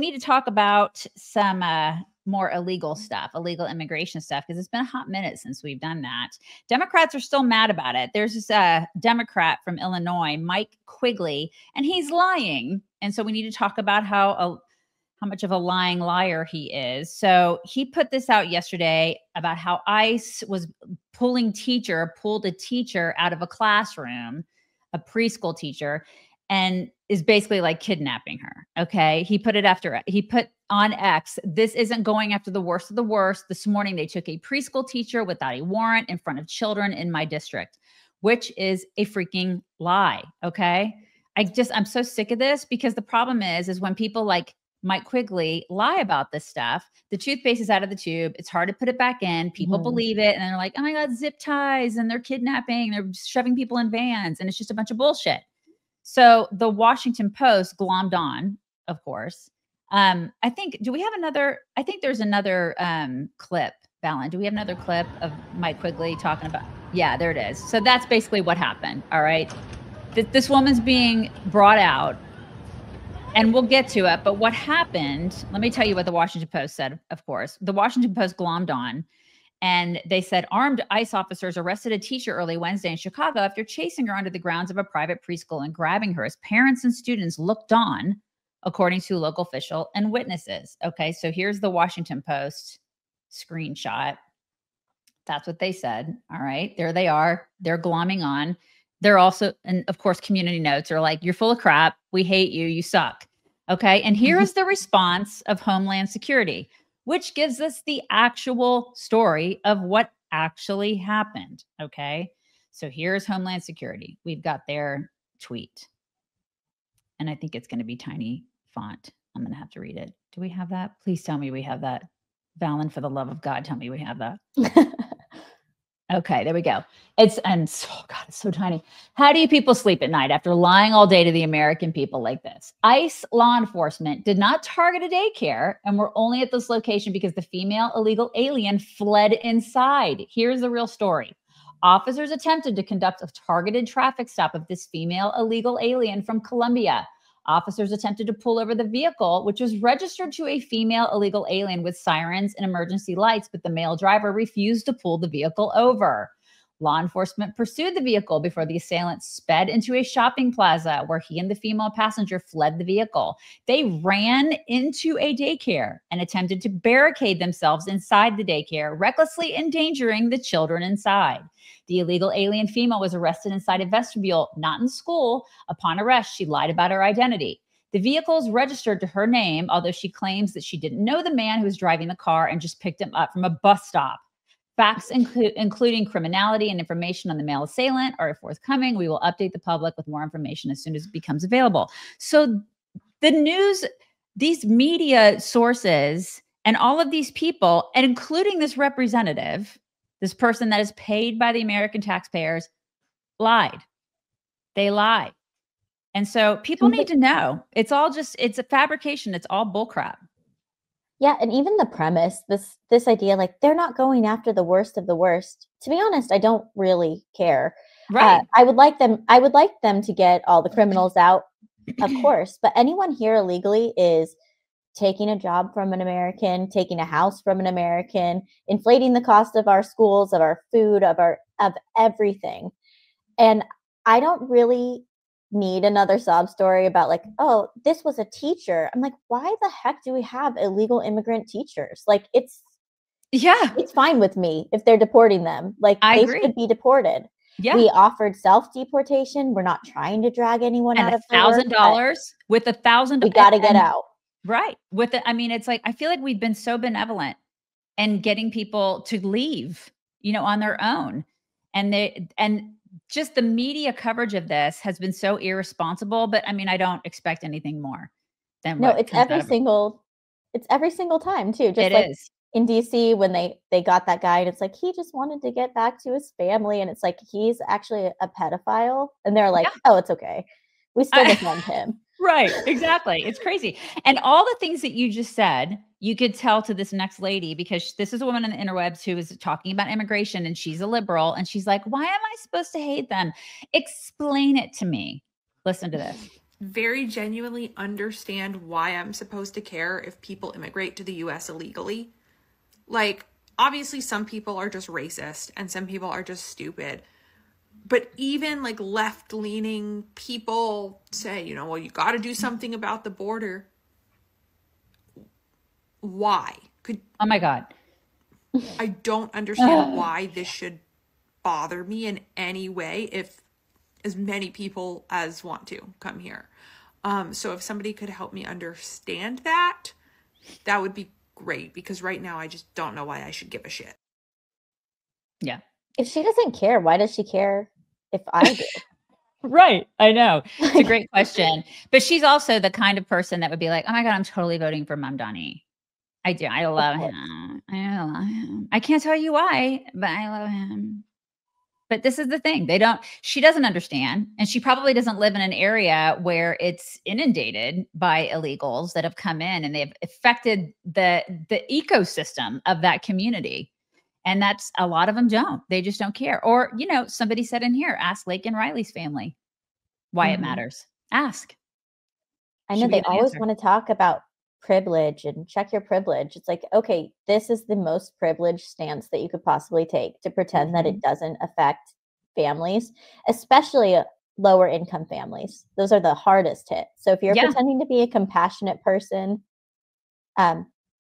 we need to talk about some more illegal stuff, illegal immigration stuff, because it's been a hot minute since we've done that. Democrats are still mad about it. There's this Democrat from Illinois, Mike Quigley, and he's lying. And so we need to talk about how much of a lying liar he is. So he put this out yesterday about how ICE was pulled a teacher out of a classroom, a preschool teacher, and is basically like kidnapping her. Okay. He put on X, this isn't going after the worst of the worst. This morning, they took a preschool teacher without a warrant in front of children in my district, which is a freaking lie. Okay. I'm so sick of this, because the problem is when people like Mike Quigley lie about this stuff, the toothpaste is out of the tube. It's hard to put it back in. People believe it. And they're like, oh my God, zip ties, and they're kidnapping, they're shoving people in vans. And it's just a bunch of bullshit. So the Washington Post glommed on, of course. I think there's another clip, Valen. Do we have another clip of Mike Quigley talking about? Yeah, there it is. So that's basically what happened. All right. This woman's being brought out, and we'll get to it. But what happened, let me tell you what the Washington Post said, of course. The Washington Post glommed on, and they said armed ICE officers arrested a teacher early Wednesday in Chicago after chasing her onto the grounds of a private preschool and grabbing her as parents and students looked on, according to a local official and witnesses. Okay, so here's the Washington Post screenshot. That's what they said. All right, there they are. They're glomming on. They're also, and of course, community notes are like, you're full of crap. We hate you. You suck. Okay. And here is the response of Homeland Security, which gives us the actual story of what actually happened. Okay. So here's Homeland Security. We've got their tweet. And I think it's going to be tiny font. I'm going to have to read it. Do we have that? Please tell me we have that. Valen, for the love of God, tell me we have that. Okay, there we go. It's so tiny. How do you people sleep at night after lying all day to the American people like this? ICE law enforcement did not target a daycare and were only at this location because the female illegal alien fled inside. Here's the real story. Officers attempted to conduct a targeted traffic stop of this female illegal alien from Colombia. Officers attempted to pull over the vehicle, which was registered to a female illegal alien with sirens and emergency lights, but the male driver refused to pull the vehicle over. Law enforcement pursued the vehicle before the assailant sped into a shopping plaza where he and the female passenger fled the vehicle. They ran into a daycare and attempted to barricade themselves inside the daycare, recklessly endangering the children inside. The illegal alien female was arrested inside a vestibule, not in school. Upon arrest, she lied about her identity. The vehicle is registered to her name, although she claims that she didn't know the man who was driving the car and just picked him up from a bus stop. Facts including criminality and information on the male assailant are forthcoming. We will update the public with more information as soon as it becomes available. So the news, these media sources, and all of these people, and including this representative, this person that is paid by the American taxpayers, lied. They lied. And so people need to know it's a fabrication. It's all bullcrap. Yeah. And even the premise, this idea, like they're not going after the worst of the worst. To be honest, I don't really care. Right. I would like them to get all the criminals out, of course. But anyone here illegally is taking a job from an American, taking a house from an American, inflating the cost of our schools, of our food, of everything. And I don't really need another sob story about like, oh, this was a teacher. I'm like, why the heck do we have illegal immigrant teachers? Like it's fine with me if they're deporting them. Like they should be deported. Yeah. We offered self-deportation. We're not trying to drag anyone out of $1,000 with $1,000. We got to get out. Right. It's like, I feel like we've been so benevolent and getting people to leave, on their own. And just the media coverage of this has been so irresponsible, but I don't expect anything more than it's every single time too. Just it like is. In DC when they got that guy and it's like, he just wanted to get back to his family. And it's like, he's actually a pedophile. And they're like, oh, it's okay. We still defend him. Right. Exactly. It's crazy. And all the things that you just said, you could tell to this next lady, because this is a woman on the interwebs who is talking about immigration and she's a liberal. And she's like, why am I supposed to hate them? Explain it to me. Listen to this. very genuinely understand why I'm supposed to care if people immigrate to the US illegally. Like, obviously some people are just racist and some people are just stupid. But even like left-leaning people say, you know, well, you got to do something about the border. Why? Oh my God. I don't understand why this should bother me in any way if as many people as want to come here. So if somebody could help me understand that, that would be great, because right now I just don't know why I should give a shit. Yeah. If she doesn't care, why does she care if I do? Right. I know. It's a great question. But she's also the kind of person that would be like, oh my God, I'm totally voting for Mamdani. I do. I love him. I love him. I can't tell you why, but I love him. But this is the thing. She doesn't understand. And she probably doesn't live in an area where it's inundated by illegals that have come in and they've affected the ecosystem of that community. And that's a lot of them don't. They just don't care. Or, you know, somebody said in here, ask Lake and Riley's family why it matters. Ask. I know they always want to talk about privilege and check your privilege. It's like, okay, this is the most privileged stance that you could possibly take, to pretend that it doesn't affect families, especially lower income families. Those are the hardest hit. So if you're pretending to be a compassionate person,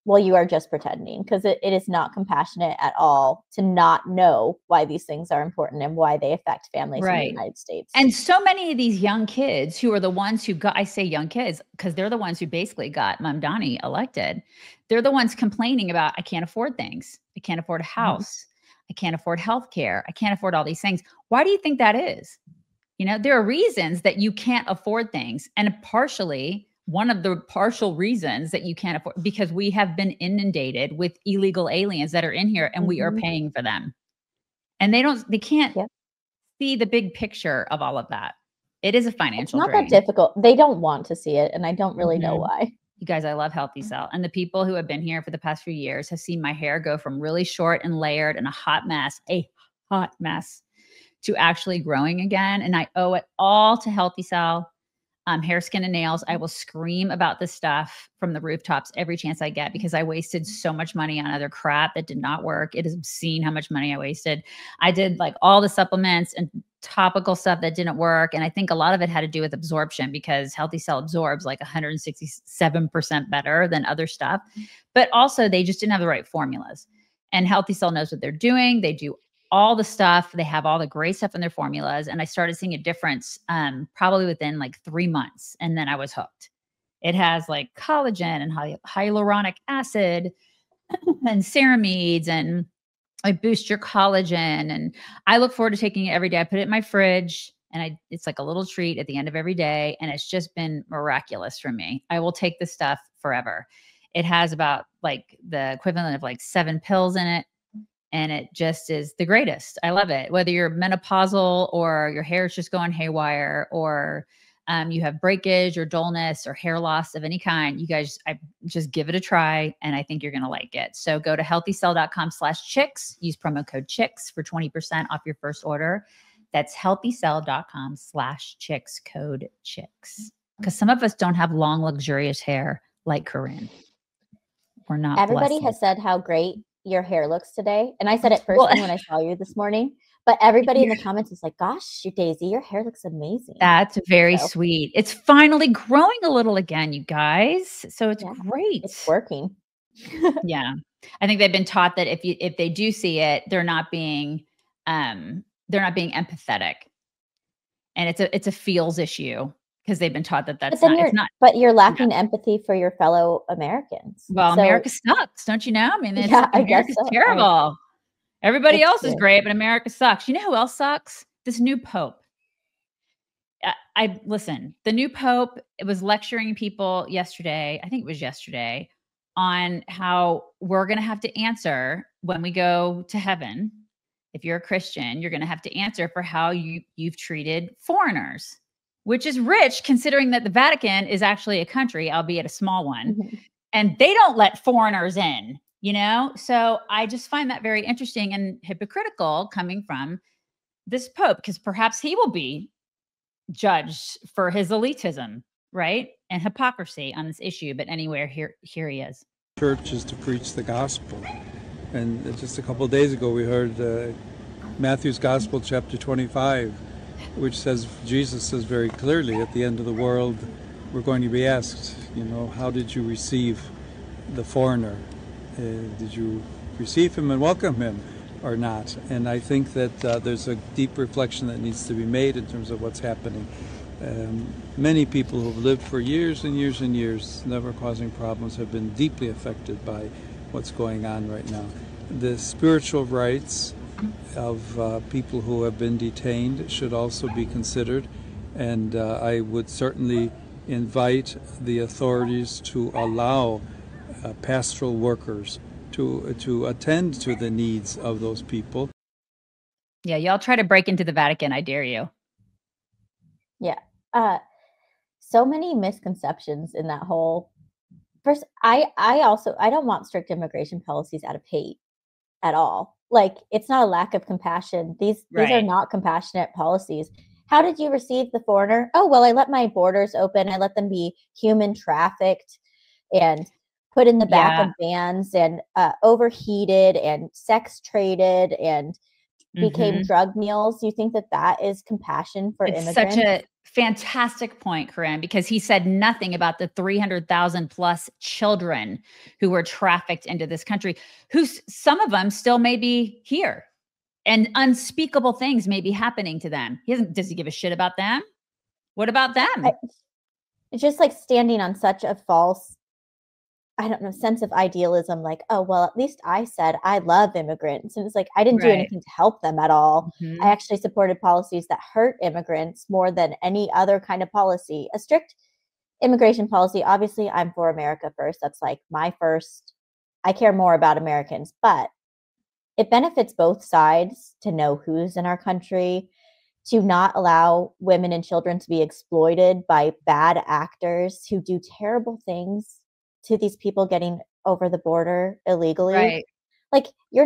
well, you are just pretending, because it is not compassionate at all to not know why these things are important and why they affect families in the United States. And so many of these young kids who are the ones who got, I say young kids, because they're the ones who basically got Mamdani elected. They're the ones complaining about, I can't afford things. I can't afford a house. I can't afford healthcare. I can't afford all these things. Why do you think that is? You know, there are reasons that you can't afford things. And partially, one of the partial reasons that you can't afford, because we have been inundated with illegal aliens that are in here and we are paying for them. And they can't see the big picture of all of that. It is a financial drain. It's not drain. that difficult. They don't want to see it. And I don't really know why. You guys, I love Healthy Cell. And the people who have been here for the past few years have seen my hair go from really short and layered and a hot mess, to actually growing again. And I owe it all to Healthy Cell. Hair, skin, and nails. I will scream about this stuff from the rooftops every chance I get, because I wasted so much money on other crap that did not work. It is obscene how much money I wasted. I did like all the supplements and topical stuff that didn't work. And I think a lot of it had to do with absorption, because Healthy Cell absorbs like 167% better than other stuff. But also they just didn't have the right formulas. And Healthy Cell knows what they're doing. They do all the stuff. They have all the great stuff in their formulas. And I started seeing a difference probably within like 3 months. And then I was hooked. It has like collagen and hyaluronic acid and ceramides, and I boost your collagen. And I look forward to taking it every day. I put it in my fridge, and it's like a little treat at the end of every day. And it's just been miraculous for me. I will take this stuff forever. It has about like the equivalent of like 7 pills in it. And it just is the greatest. I love it. Whether you're menopausal or your hair is just going haywire, or you have breakage or dullness or hair loss of any kind, you guys, I just give it a try. And I think you're going to like it. So go to healthycell.com/chicks, use promo code chicks for 20% off your first order. That's healthycell.com/chicks, code chicks. Because some of us don't have long, luxurious hair like Corinne. We're not. Everybody has said how great your hair looks today. And I said it first thing when I saw you this morning, but everybody in the comments is like, gosh, Daisy, your hair looks amazing. That's very sweet. It's finally growing a little again, you guys. So it's great. It's working. Yeah. I think they've been taught that if they do see it, they're not being empathetic. And it's a feels issue, because they've been taught that that's not. But you're lacking empathy for your fellow Americans. Well, America sucks, don't you know? I mean, America's terrible. Everybody else is great, but America sucks. You know who else sucks? This new Pope. Listen, the new Pope was lecturing people yesterday, I think it was yesterday, on how we're going to have to answer when we go to heaven. If you're a Christian, you're going to have to answer for how you've treated foreigners, which is rich considering that the Vatican is actually a country, albeit a small one, and they don't let foreigners in, you know? So I just find that very interesting and hypocritical coming from this Pope, because perhaps he will be judged for his elitism, right? And hypocrisy on this issue. But anywhere, here he is. Church is to preach the gospel. And just a couple of days ago, we heard Matthew's Gospel, chapter 25, which says, Jesus says very clearly, at the end of the world, we're going to be asked, how did you receive the foreigner? Did you receive him and welcome him or not? And I think that there's a deep reflection that needs to be made in terms of what's happening. Many people who have lived for years and years and years, never causing problems, have been deeply affected by what's going on right now. The spiritual rights of people who have been detained should also be considered, and I would certainly invite the authorities to allow pastoral workers to attend to the needs of those people. Yeah, y'all try to break into the Vatican, I dare you. Yeah. So many misconceptions in that whole. First, I don't want strict immigration policies out of hate at all. Like, it's not a lack of compassion. These are not compassionate policies. How did you receive the foreigner? Oh, well, I let my borders open. I let them be human trafficked and put in the back of vans and overheated and sex traded and became drug mules. You think that is compassion for immigrants? Such a fantastic point, Corinne, because he said nothing about the 300,000 plus children who were trafficked into this country, some of them still may be here and unspeakable things may be happening to them. Does he give a shit about them? What about them? It's just like standing on such a false, sense of idealism, like, oh, well, at least I said I love immigrants. And it's like, I didn't do anything to help them at all. I actually supported policies that hurt immigrants more than any other kind of policy. A strict immigration policy, obviously, I'm for America first. That's like my first, I care more about Americans, but it benefits both sides to know who's in our country, to not allow women and children to be exploited by bad actors who do terrible things to these people getting over the border illegally. Right. Like, you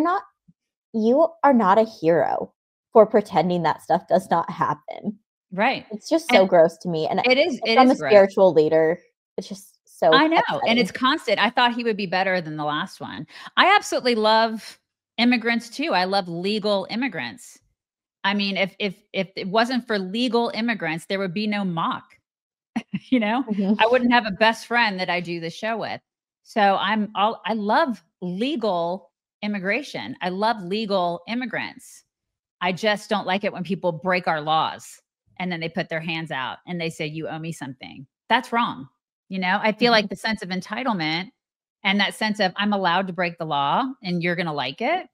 are not a hero for pretending that stuff does not happen. Right. It's just so gross to me. And it is from a spiritual leader, it's just so I know. upsetting. And it's constant. I thought he would be better than the last one. I absolutely love immigrants too. I love legal immigrants. I mean, if it wasn't for legal immigrants, there would be no mock. I wouldn't have a best friend that I do the show with. So I love legal immigration. I love legal immigrants. I just don't like it when people break our laws and then they put their hands out and they say, you owe me something. That's wrong. I feel like the sense of entitlement and that sense of I'm allowed to break the law and you're going to like it.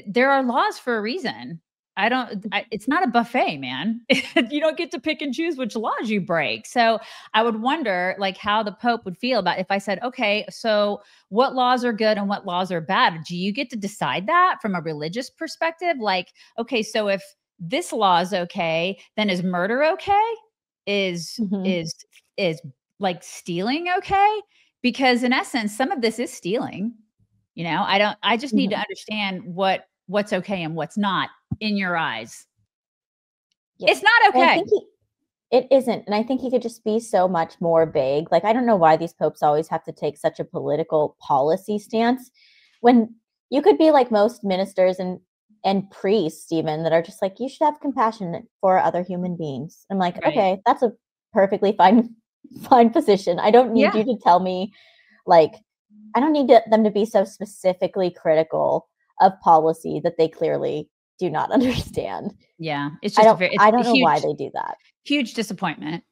There are laws for a reason. It's not a buffet, man. You don't get to pick and choose which laws you break. So I would wonder like how the Pope would feel about if I said, okay, so what laws are good and what laws are bad? Do you get to decide that from a religious perspective? Like, okay, so if this law is okay, then is murder okay? Is like stealing okay? Because in essence, some of this is stealing. I just need to understand what's okay and what's not in your eyes. It's not okay. It isn't. And I think he could just be so much more vague. Like, I don't know why these popes always have to take such a political policy stance when you could be like most ministers and priests even that are just like, you should have compassion for other human beings. I'm like, okay, that's a perfectly fine position. I don't need you to tell me, like, I don't need them to be so specifically critical of policy that they clearly do not understand. Yeah. It's just I don't know why they do that. Huge disappointment.